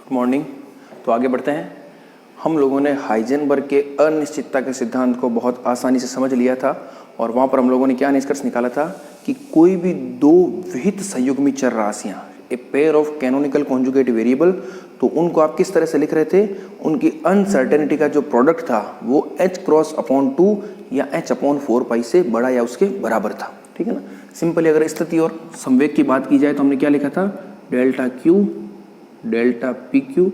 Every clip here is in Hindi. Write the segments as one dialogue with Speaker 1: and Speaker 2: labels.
Speaker 1: Good morning. तो आगे बढ़ते हैं। हम लोगों ने हाइजेनबर्ग के अनिश्चितता के सिद्धांत को बहुत आसानी से समझ लिया था और वहाँ पर हम लोगों ने क्या निष्कर्ष निकाला था कि कोई भी दो विहित संयुग्मी चर राशियाँ, a pair of canonical conjugate variable, तो उनको आप किस तरह से लिख रहे थे, उनकी अनसर्टेनिटी का जो प्रोडक्ट था वो h×2 या h/4π से बड़ा या उसके बराबर था। ठीक है ना। सिंपली अगर स्थिति और संवेग की बात की जाए तो हमने क्या लिखा था, delta Q delta PQ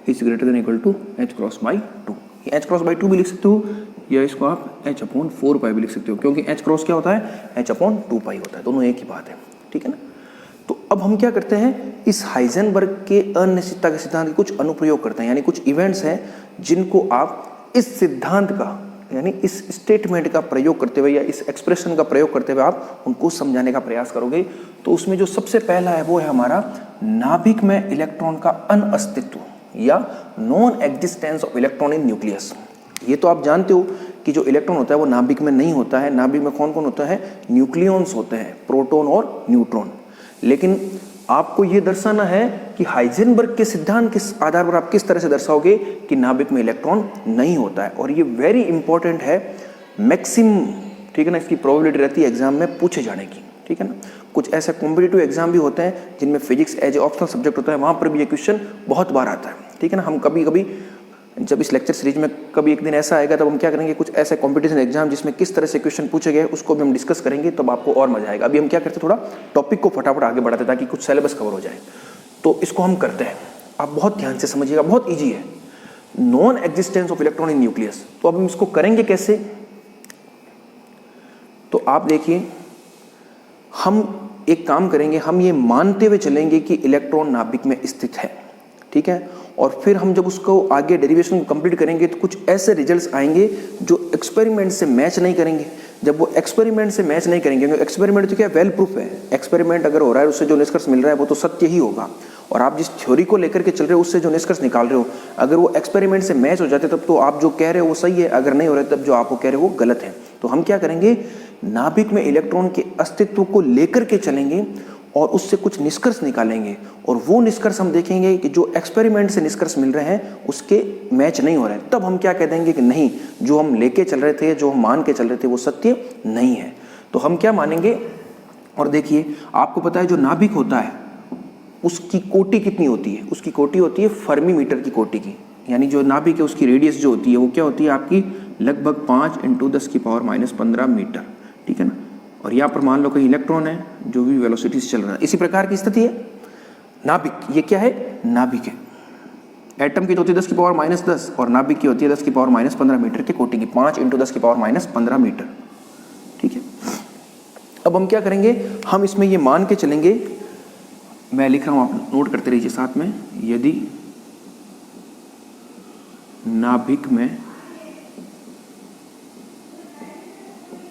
Speaker 1: is greater than equal to h×2। ये h×2 भी लिख सकते हो या इसको आप h/4π भी लिख सकते हो, क्योंकि h क्रॉस क्या होता है, h/2π होता है, दोनों एक ही बात है। ठीक है ना। तो अब हम क्या करते हैं, इस हाइजेनबर्ग के अनिश्चितता के सिद्धांत के कुछ अनुप्रयोग करते हैं, यानी कुछ इवेंट्स हैं जिनको आप इस सिद्धांत का यानी इस स्टेटमेंट का प्रयोग करते हुए या इस एक्सप्रेशन का प्रयोग करते हुए आप उनको समझाने का प्रयास करोगे। तो उसमें जो सबसे पहला है वो है हमारा नाभिक में इलेक्ट्रॉन का अनअस्तित्व या non existence of electron in nucleus. ये तो आप जानते हो कि जो इलेक्ट्रॉन होता है वो नाभिक में नहीं होता है। नाभिक में कौन कौन होता है, न्यूक्लियॉन्स होते हैं, प्रोटॉन और न्यूट्रॉन। लेकिन आपको ये दर्शाना है कि हाइजेनबर्ग के सिद्धांत के आधार पर आप किस तरह से दर्शाओगे कि नाभिक में इलेक्ट्रॉन नहीं होता है। और ये वेरी इंपॉर्टेंट है, मैक्सिमम, ठीक है ना, इसकी प्रोबेबिलिटी रहती है एग्जाम में पूछे जाने की। ठीक है ना। कुछ ऐसे कॉम्पिटिटिव एग्जाम भी होते हैं जिनमें physics as a optional subject होता है, वहां पर भी ये क्वेश्चन बहुत बार आता है। ठीक है ना। हम कभी कभी जब इस लेक्चर सीरीज में कभी एक दिन ऐसा आएगा तब हम क्या करेंगे, कुछ ऐसे कंपटीशन एग्जाम जिसमें किस तरह से क्वेश्चन पूछे गए उसको भी हम डिस्कस करेंगे, तब आपको और मजा आएगा। अभी हम क्या करते हैं, थोड़ा टॉपिक को फटाफट आगे बढ़ाते ताकि कुछ सिलेबस कवर हो जाए। तो इसको हम करते हैं, आप बहुत ध्यान से समझिएगा, बहुत ईजी है। Non existence of electron in nucleus. तो अब हम इसको करेंगे कैसे, तो आप देखिए, हम एक काम करेंगे, हम ये मानते हुए चलेंगे कि इलेक्ट्रॉन नाभिक में स्थित है। ठीक है। और फिर हम जब उसको आगे डेरिवेशन को कंप्लीट करेंगे तो कुछ ऐसे रिजल्ट्स आएंगे जो एक्सपेरिमेंट से मैच नहीं करेंगे। जब वो एक्सपेरिमेंट से मैच नहीं करेंगे, क्योंकि एक्सपेरिमेंट तो क्या वेल प्रूफ है, एक्सपेरिमेंट अगर हो रहा है उससे जो निष्कर्ष मिल रहा है वो तो सत्य ही होगा। और आप जिस थ्योरी को लेकर के चल रहे हो उससे जो निष्कर्ष निकाल रहे हो, अगर वो एक्सपेरिमेंट से मैच हो जाते तब तो आप जो कह रहे हो वो सही है, अगर नहीं हो रहा तब जो आप कह रहे हो वो गलत है। तो हम क्या करेंगे, नाभिक में इलेक्ट्रॉन के अस्तित्व को लेकर के चलेंगे और उससे कुछ निष्कर्ष निकालेंगे, और वो निष्कर्ष हम देखेंगे कि जो एक्सपेरिमेंट से निष्कर्ष मिल रहे हैं उसके मैच नहीं हो रहे हैं, तब हम क्या कह देंगे कि नहीं, जो हम लेके चल रहे थे, जो हम मान के चल रहे थे वो सत्य नहीं है। तो हम क्या मानेंगे, और देखिए आपको पता है जो नाभिक होता है उसकी कोटि कितनी होती है, उसकी कोटि होती है फर्मी मीटर की कोटि की, यानी जो नाभिक है उसकी रेडियस जो होती है वो क्या होती है आपकी लगभग 5 × 10⁻⁻15 मीटर। ठीक है ना। और यहाँ पर मान लो कहीं इलेक्ट्रॉन है जो भी वेलोसिटी से चल रहा है, इसी प्रकार की स्थिति है नाभिक। ये क्या है, नाभिक है। एटम की तो होती है 10⁻10 और नाभिक की होती है 10⁻15 मीटर के कोटि की, 5 × 10⁻15 मीटर। ठीक है। अब हम क्या करेंगे, हम इसमें ये मान के चलेंगे, मैं लिख रहा हूं, आप नोट करते रहिए साथ में, यदि नाभिक में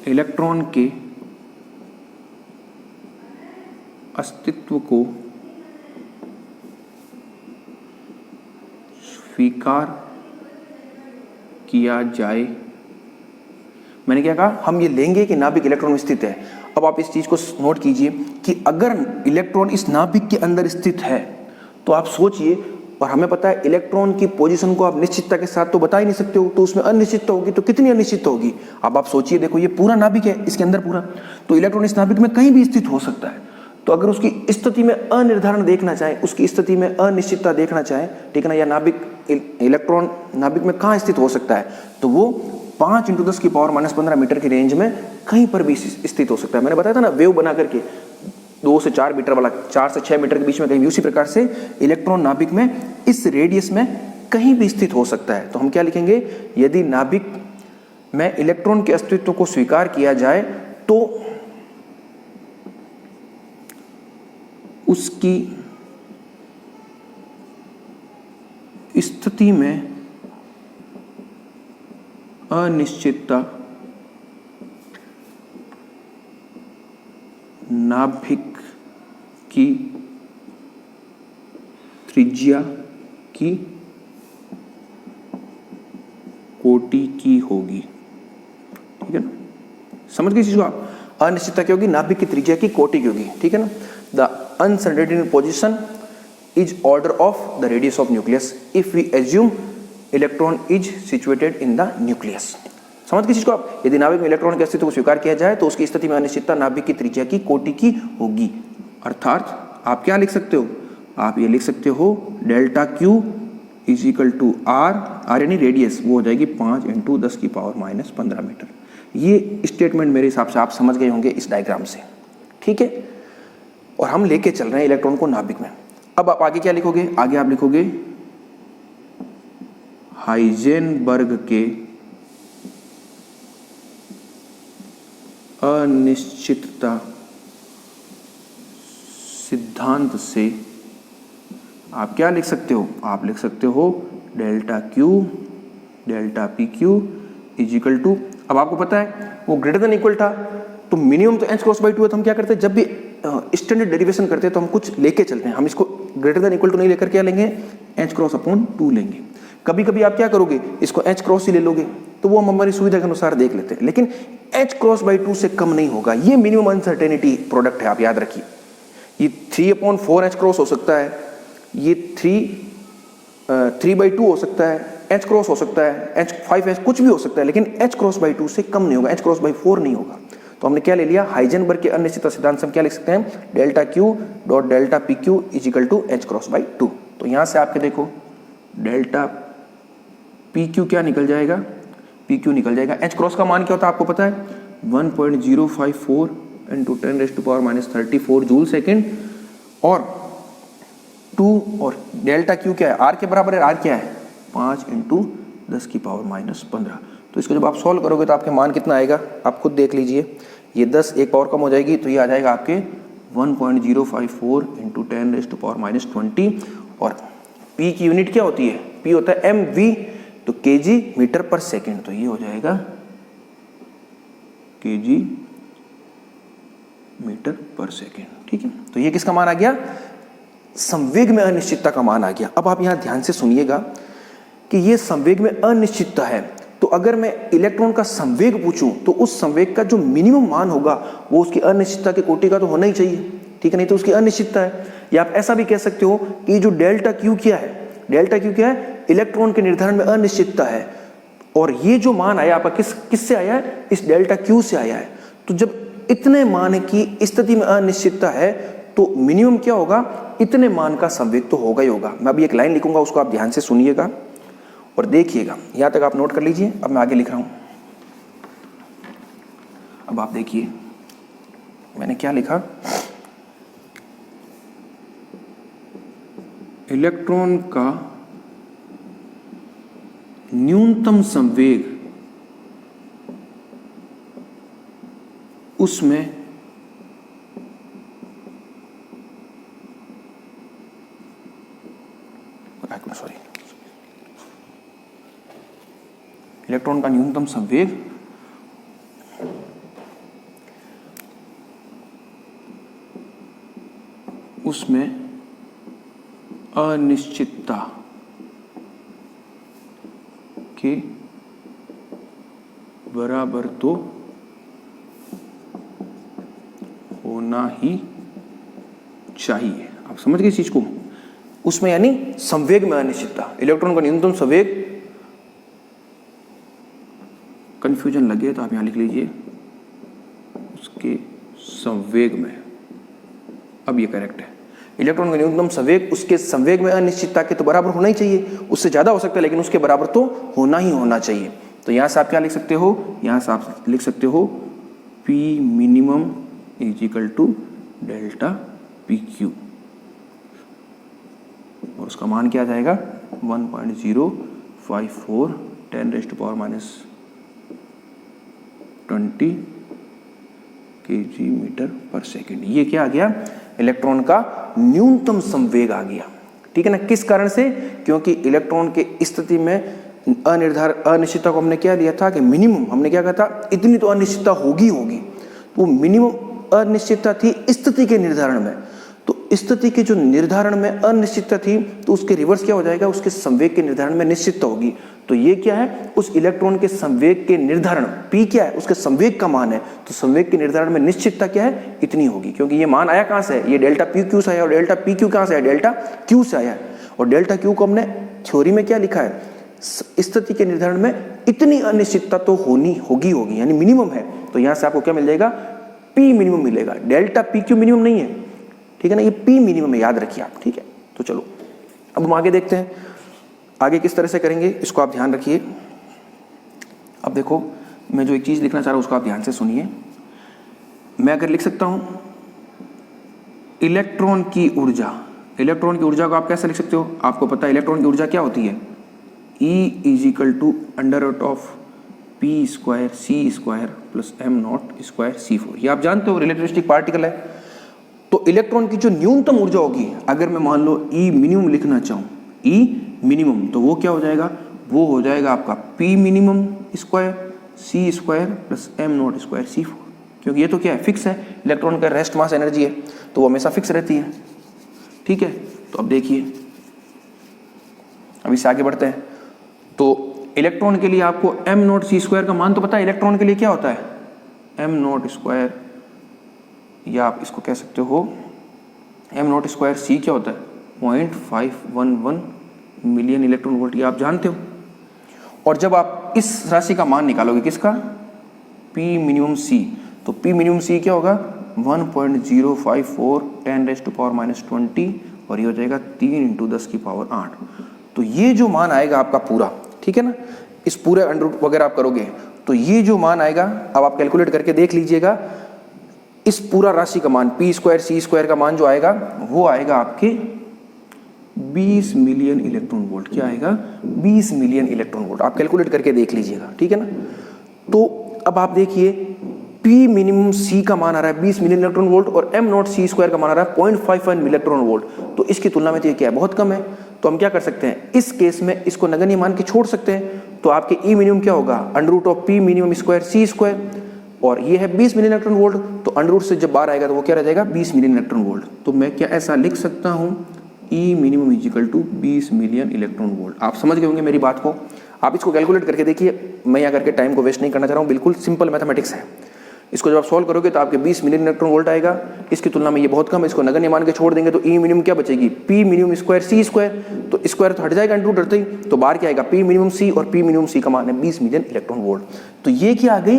Speaker 1: इलेक्ट्रॉन के अस्तित्व को स्वीकार किया जाए, मैंने क्या कहा, हम ये लेंगे कि नाभिक इलेक्ट्रॉन में स्थित है। अब आप इस चीज को नोट कीजिए कि अगर इलेक्ट्रॉन इस नाभिक के अंदर स्थित है तो आप सोचिए, और हमें पता है इलेक्ट्रॉन की पोजीशन को आप निश्चितता के साथ तो बता ही नहीं सकते हो, तो उसमें अनिश्चितता होगी, तो कितनी अनिश्चितता होगी। अब आप सोचिए, देखो ये पूरा नाभिक है, इसके अंदर पूरा, तो इलेक्ट्रॉन इस नाभिक में कहीं भी स्थित हो सकता है। तो अगर उसकी स्थिति में अनिर्धारण देखना चाहे, उसकी स्थिति में अनिश्चितता देखना चाहे, ठीक है ना, या नाभिक इलेक्ट्रॉन नाभिक में कहाँ स्थित हो सकता है, तो वो 5 × 10⁻⁻15 मीटर की रेंज में कहीं पर भी स्थित हो सकता है। मैंने बताया था ना, वेव बना करके 2 से 4 मीटर वाला, 4 से 6 मीटर के बीच में कहीं भी, उसी प्रकार से इलेक्ट्रॉन नाभिक में इस रेडियस में कहीं भी स्थित हो सकता है। तो हम क्या लिखेंगे, यदि नाभिक में इलेक्ट्रॉन के अस्तित्व को स्वीकार किया जाए तो उसकी स्थिति में अनिश्चितता नाभिक की त्रिज्या की कोटि की होगी। ठीक है ना, समझ गए इस चीज को आप, अनिश्चितता क्या होगी, नाभिक की त्रिज्या की कोटि की होगी। ठीक है ना। The uncertainty in position is order of the radius of nucleus if we assume electron is situated in the nucleus। समझ किस चीज को आप? यदि नाभिक में इलेक्ट्रॉन के अस्तित्व को स्वीकार किया जाए तो उसकी स्थिति में अनिश्चितता नाभिक की त्रिज्या की कोटि की होगी। अर्थात आप क्या लिख सकते हो? आप ये लिख सकते हो delta Q is equal to R यानी रेडियस, वो हो जाएगी 5 × 10⁻⁻15 मीटर। ये स्टेटमेंट मेरे हिसाब से आप समझ गए होंगे इस डायग्राम से, ठीक है। और हम लेके चल रहे हैं इलेक्ट्रॉन को नाभिक में। अब आप आगे क्या लिखोगे? आगे आप लिखोगे हाइजेनबर्ग के अनिश्चितता सिद्धांत से आप क्या लिख सकते हो? आप लिख सकते हो delta Q delta P Q is equal to, अब आपको पता है वो ग्रेटर देन इक्वल था तो मिनिमम तो h×2 है, तो हम क्या करते हैं जब भी स्टैंडर्ड डेरिवेशन करते हैं तो हम कुछ लेके चलते हैं। हम इसको ग्रेटर देन इक्वल टू नहीं लेकर क्या लेंगे? h×2 लेंगे। कभी कभी आप क्या करोगे? इसको h× ही ले लोगे, तो वो हम हमारी सुविधा के अनुसार देख लेते हैं, लेकिन h×2 से कम नहीं होगा। ये मिनिमम अनसर्टेनिटी प्रोडक्ट है, आप याद रखिए। ये 3/4 हो सकता है, ये 3/2 हो सकता है, h× हो सकता है, h5 कुछ भी हो सकता है, लेकिन h×2 से कम नहीं होगा, h×4 नहीं होगा। तो हमने क्या ले लिया? हाइजेनबर्ग के अनिश्चितता सिद्धांत से हम क्या लिख सकते हैं? Delta Q dot delta P Q is equal to h×2। तो यहां से आपके देखो डेल्टा पी क्यू क्या निकल जाएगा? पी क्यू निकल जाएगा। h× का मान क्या होता है आपको पता है? 1.054 × 10⁻34 जूल सेकेंड, और 2 और डेल्टा क्यू क्या है? आर के बराबर है। आर क्या है? 5 × 10⁻⁻15। तो इसको जब आप सॉल्व करोगे तो आपके मान कितना आएगा? आप खुद देख लीजिए। ये 10 एक पावर कम हो जाएगी तो ये आ जाएगा आपके 1.054 × 10⁻20, और पी की यूनिट क्या होती है? पी होता है mv, तो kg मीटर पर सेकेंड, तो ये हो जाएगा kg मीटर पर सेकेंड, ठीक है। तो ये किसका मान आ गया? संवेग में अनिश्चितता का मान आ गया। अब आप यहां ध्यान से सुनिएगा कि ये संवेग में अनिश्चितता है, तो अगर मैं इलेक्ट्रॉन का संवेग पूछूं तो उस संवेग का जो मिनिमम मान होगा वो उसकी अनिश्चितता के कोटि का तो होना ही चाहिए, ठीक है, नहीं तो उसकी अनिश्चितता है। या आप ऐसा भी कह सकते हो कि जो डेल्टा क्यू क्या है? डेल्टा क्यू क्या है? इलेक्ट्रॉन के निर्धारण में अनिश्चितता है, और ये जो मान आया आपका किससे आया है? इस डेल्टा क्यू से आया है। तो जब इतने मान की स्थिति में अनिश्चितता है तो मिनिमम क्या होगा? इतने मान का संवेग तो होगा ही होगा। मैं अभी एक लाइन लिखूंगा, उसको आप ध्यान से सुनिएगा और देखिएगा। यहां तक आप नोट कर लीजिए। अब मैं आगे लिख रहा हूं। अब आप देखिए मैंने क्या लिखा? इलेक्ट्रॉन का न्यूनतम संवेग उसमें इलेक्ट्रॉन का न्यूनतम संवेग उसमें अनिश्चितता के बराबर तो होना ही चाहिए। आप समझ गए इस चीज को? उसमें यानी संवेग में अनिश्चितता, इलेक्ट्रॉन का न्यूनतम संवेग, कंफ्यूजन लगे तो आप यहां लिख लीजिए उसके संवेग में। अब ये करेक्ट है। इलेक्ट्रॉन का न्यूनतम संवेग उसके संवेग में अनिश्चितता के तो बराबर होना ही चाहिए, उससे ज्यादा हो सकता है लेकिन उसके बराबर तो होना ही होना चाहिए। तो यहां से आप क्या लिख सकते हो? यहां से आप लिख सकते हो P minimum is equal to delta P Q, और उसका मान क्या आ जाएगा? 1.054 10⁻20 kg मीटर पर सेकेंड। ये क्या आ गया? इलेक्ट्रॉन का न्यूनतम संवेग आ गया, ठीक है ना। किस कारण से? क्योंकि इलेक्ट्रॉन के स्थिति में अनिश्चितता को हमने क्या लिया था कि मिनिमम, हमने क्या कहा था? इतनी तो अनिश्चितता होगी। वो मिनिमम अनिश्चितता थी स्थिति के निर्धारण में, तो स्थिति के जो निर्धारण में अनिश्चितता थी तो उसके रिवर्स क्या हो जाएगा, उसके संवेग के निर्धारण में निश्चितता होगी। तो ये क्या है, उस इलेक्ट्रॉन के संवेग के निर्धारण, P क्या है, उसके संवेग का मान है, तो संवेग के निर्धारण में निश्चितता क्या है, इतनी होगी। क्योंकि ये मान आया कहाँ से है, ये डेल्टा पी क्यू से आया, और डेल्टा पी क्यू कहाँ से आया, डेल्टा क्यू से आया है। और डेल्टा क्यू को हमने थ्योरी में क्या लिखा है, स्थिति के निर्धारण में इतनी अनिश्चितता तो होगी यानी मिनिमम है। तो यहाँ से आपको क्या मिल जाएगा, P मिनिमम मिलेगा, डेल्टा पी क्यू मिनिमम नहीं है, ठीक है ना, ये P मिनिमम है, याद रखिए आप, ठीक है। तो चलो अब हम आगे देखते हैं, आगे किस तरह से करेंगे इसको आप ध्यान रखिए। अब देखो मैं जो एक चीज़ लिखना चाह रहा हूँ उसको आप ध्यान से सुनिए। मैं अगर लिख सकता हूँ इलेक्ट्रॉन की ऊर्जा, इलेक्ट्रॉन की ऊर्जा को आप कैसे लिख सकते हो, आपको पता है इलेक्ट्रॉन की ऊर्जा क्या होती है, E = √P² C² + m0² C4, ये आप जानते हो, रिलेटिविस्टिक पार्टिकल है। तो इलेक्ट्रॉन की जो न्यूनतम ऊर्जा होगी, अगर मैं मान लो E मिनिमम लिखना चाहूँ, E मिनिमम, तो वो क्या हो जाएगा, वो हो जाएगा आपका P minimum square C² + m0² C4, क्योंकि ये तो क्या है, फिक्स है, इलेक्ट्रॉन का रेस्ट मास एनर्जी है, तो वो हमेशा फिक्स रहती है, ठीक है। तो अब देखिए, अब इससे आगे बढ़ते हैं। तो इलेक्ट्रॉन के लिए आपको m0 C² का मान तो पता है, इलेक्ट्रॉन के लिए क्या होता है, m0², या आप इसको कह सकते हो m0² C क्या होता है, 0.511 मिलियन इलेक्ट्रॉन वोल्ट, ये आप जानते हो। और जब आप इस राशि का मान निकालोगे, किसका, P मिनिमम C, तो P मिनिमम C क्या होगा, 1.054 10⁻⁻20, और ये हो जाएगा 3 × 10⁸ तो ये जो मान आएगा आपका पूरा, ठीक है ना, इस पूरे अंडर रूट वगैरह आप करोगे तो ये जो मान आएगा, अब आप कैलकुलेट करके देख लीजिएगा, इस पूरा राशि का मान P² C² का मान जो आएगा वो आएगा आपके 20 मिलियन इलेक्ट्रॉन वोल्ट। क्या आएगा, 20 मिलियन इलेक्ट्रॉन वोल्ट, आप कैलकुलेट करके देख लीजिएगा, ठीक है ना। तो अब आप देखिए P मिनिमम C का मान आ रहा है 20 मिलियन इलेक्ट्रॉन वोल्ट, और m0 C² का मान आ रहा है 0.51 इलेक्ट्रॉन वोल्ट, तो इसकी तुलना में तो ये क्या है, बहुत कम है। तो हम क्या कर सकते हैं, इस केस में इसको नगण्य मान के छोड़ सकते हैं, तो आपके E मिनिमम क्या होगा, √P मिनिमम स्क्वायर C², और ये है 20 मिलियन इलेक्ट्रॉन वोल्ट, तो अंडर रूट से जब बाहर आएगा तो वो क्या रह जाएगा, 20 मिलियन इलेक्ट्रॉन वोल्ट। तो मैं क्या ऐसा लिख सकता हूँ, E minimum = 20 million electron volt. आप समझ गए होंगे मेरी बात को, आप इसको कैलकुलेट करके देखिए, मैं यहाँ करके टाइम को वेस्ट नहीं करना चाह रहा हूँ, बिल्कुल सिंपल मैथमेटिक्स है। इसको जब आप सॉल्व करोगे तो आपके 20 मिलियन इलेक्ट्रॉन वोल्ट आएगा, इसकी तुलना में ये बहुत कम है, इसको नगण्य मान के छोड़ देंगे तो E मिनिमम क्या बचेगी, P मिनिमम स्क्वायर C², तो स्क्वायर तो हट जाएगा अंडर रूट हटते ही, तो बाहर क्या आएगा, P मिनिमम C, और P मिनिमम C का मान है 20 मिलियन इलेक्ट्रॉन वोल्ट। तो ये क्या आ गई,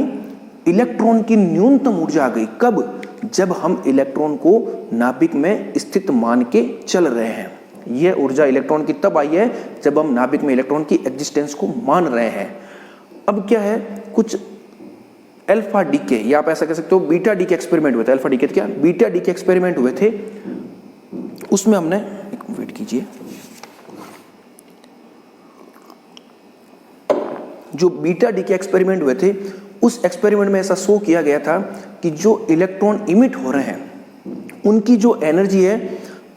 Speaker 1: इलेक्ट्रॉन की न्यूनतम ऊर्जा आ गई। कब, जब हम इलेक्ट्रॉन को नाभिक में स्थित मान के चल रहे हैं। यह ऊर्जा इलेक्ट्रॉन की तब आई है जब हम नाभिक में इलेक्ट्रॉन की एग्जिस्टेंस को मान रहे हैं। अब क्या है, कुछ अल्फा डीके, या आप ऐसा कह सकते हो बीटा डीके एक्सपेरिमेंट हुए थे। अल्फा डीके क्या, बीटा डीके एक्सपेरिमेंट हुए थे, उसमें हमने, एक वेट कीजिए, जो बीटा डीके एक्सपेरिमेंट हुए थे उस एक्सपेरिमेंट में ऐसा शो किया गया था कि जो इलेक्ट्रॉन इमिट हो रहे हैं उनकी जो एनर्जी है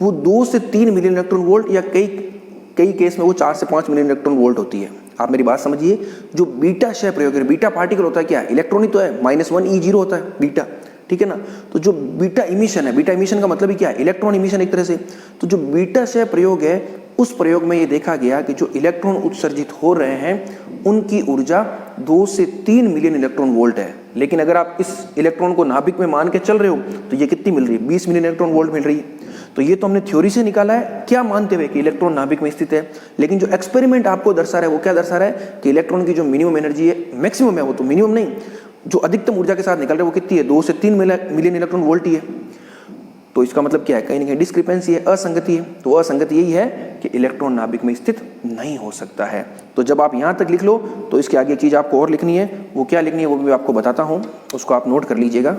Speaker 1: वो 2 से 3 मिलियन इलेक्ट्रॉन वोल्ट, या कई केस में वो 4 से 5 मिलियन इलेक्ट्रॉन वोल्ट होती है। आप मेरी बात समझिए, जो बीटा क्षय प्रयोग है, बीटा पार्टिकल होता है क्या, इलेक्ट्रॉन ही तो है, -1 E0 होता है बीटा, ठीक है ना। तो जो बीटा इमिशन है, बीटा इमिशन का मतलब ही क्या है, इलेक्ट्रॉन इमिशन एक तरह से। तो जो बीटा क्षय प्रयोग है उस प्रयोग में ये देखा गया कि जो इलेक्ट्रॉन उत्सर्जित हो रहे हैं उनकी ऊर्जा 2 से 3 मिलियन इलेक्ट्रॉन वोल्ट है। लेकिन अगर आप इस इलेक्ट्रॉन को नाभिक में मान के चल रहे हो तो ये कितनी मिल रही है, 20 मिलियन इलेक्ट्रॉन वोल्ट मिल रही है। तो ये तो हमने थ्योरी से निकाला है, क्या मानते हुए कि इलेक्ट्रॉन नाभिक में स्थित है। लेकिन जो एक्सपेरिमेंट आपको दर्शा रहा है वो क्या दर्शा रहा है कि इलेक्ट्रॉन की जो मिनिमम एनर्जी है, मैक्सिमम है वो तो मिनिमम नहीं, जो अधिकतम ऊर्जा के साथ निकल रहा है वो कितनी है, 2 से 3 मिलियन इलेक्ट्रॉन वोल्ट ही है। तो इसका मतलब क्या है, कहीं ना कहीं डिस्क्रिपेंसी है, असंगति है। तो असंगति यही है कि इलेक्ट्रॉन नाभिक में स्थित नहीं हो सकता है। तो जब आप यहाँ तक लिख लो तो इसके आगे चीज आपको और लिखनी है, वो क्या लिखनी है वो भी आपको बताता हूँ, उसको आप नोट कर लीजिएगा।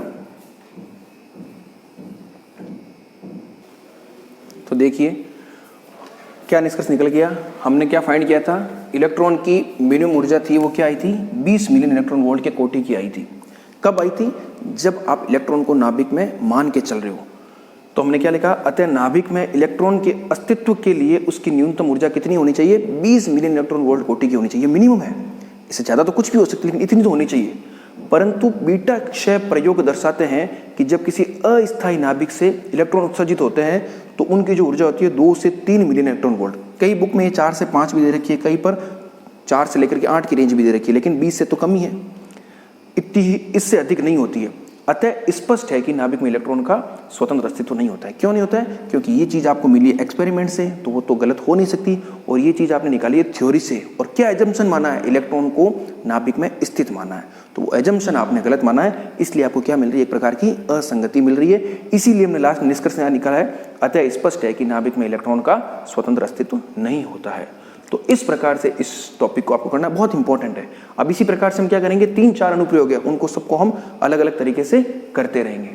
Speaker 1: तो देखिए क्या निष्कर्ष निकल गया, हमने क्या फाइंड किया था, इलेक्ट्रॉन की मिनिमम ऊर्जा थी वो क्या आई थी, 20 मिलियन इलेक्ट्रॉन वोल्ट के कोटि की आई थी। कब आई थी, जब आप इलेक्ट्रॉन को नाभिक में मान के चल रहे हो। तो हमने क्या लिखा, अतः नाभिक में इलेक्ट्रॉन के अस्तित्व के लिए उसकी न्यूनतम ऊर्जा कितनी होनी चाहिए, 20 मिलियन इलेक्ट्रॉन वोल्ट कोटि की होनी चाहिए, मिनिमम है। इससे ज़्यादा तो कुछ भी हो सकती है लेकिन इतनी तो होनी चाहिए। परंतु बीटा क्षय प्रयोग दर्शाते हैं कि जब किसी अस्थायी नाभिक से इलेक्ट्रॉन उत्सर्जित होते हैं तो उनकी जो ऊर्जा होती है 2 से 3 मिलियन इलेक्ट्रॉन वोल्ट। कई बुक में ये 4 से 5 भी दे रखी है, कहीं पर 4 से लेकर के 8 की रेंज भी दे रखी है, लेकिन 20 से तो कम ही है, इतनी ही, इससे अधिक नहीं होती है। अतः स्पष्ट है कि नाभिक में इलेक्ट्रॉन का स्वतंत्र अस्तित्व नहीं होता है। क्यों नहीं होता है? क्योंकि ये चीज़ आपको मिली है एक्सपेरिमेंट से, तो वो तो गलत हो नहीं सकती, और ये चीज़ आपने निकाली है थ्योरी से। और क्या एजम्पशन माना है? इलेक्ट्रॉन को नाभिक में स्थित माना है, तो वो एजम्पशन आपने गलत माना है, इसलिए आपको क्या मिल रही है? एक प्रकार की असंगति मिल रही है। इसीलिए हमने लास्ट निष्कर्ष यहाँ निकाला है, अतः स्पष्ट है कि नाभिक में इलेक्ट्रॉन का स्वतंत्र अस्तित्व नहीं होता है। तो इस प्रकार से इस टॉपिक को आपको करना बहुत इंपॉर्टेंट है। अब इसी प्रकार से हम क्या करेंगे, 3-4 अनुप्रयोग है, उनको सबको हम अलग अलग तरीके से करते रहेंगे।